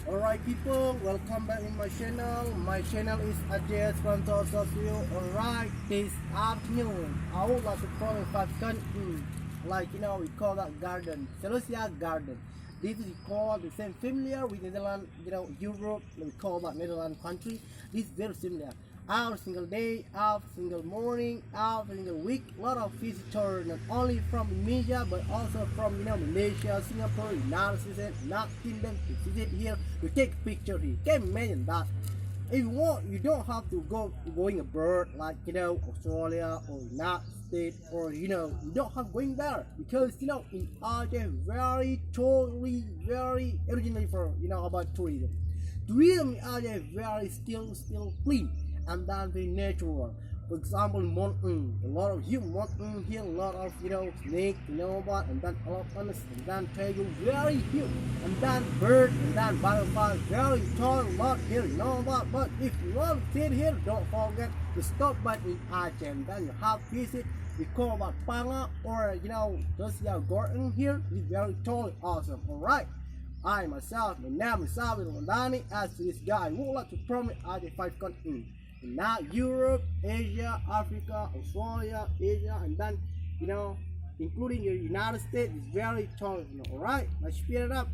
Alright people, welcome back in my channel. My channel is Aceh from Terdapat. Alright, this afternoon I would like to call it five country. Like we call that garden. Celestia garden. This is called the same familiar with Netherlands, Europe, we call that Netherlands country. This is very similar. Every single day, every single morning, every single week, a lot of visitors, not only from Indonesia but also from Malaysia, Singapore, United States, United Kingdom to visit here to take picture here. Can you imagine that? If you want, you don't have to going abroad like Australia or United States, or you don't have going there because in Aceh very totally very originally for about tourism. Tourism in Aceh very still clean and then very natural. For example, mountain, a lot of huge mountain here, a lot of snake, about, and then elephants, and then tiger, very huge, and then bird, and then butterfly, very tall, lot here, about. But if you want to sit here, don't forget to stop by in Aceh, and then you have visit. We call about Panga or just garden here. It's very tall, awesome. All right. I myself, my name is Sabir Mandani. As to this guy, would like to promise Aceh 5 continents. Not Europe, Asia, Africa, Australia, Asia, and then including the United States is very tall. Alright, let's speed it up.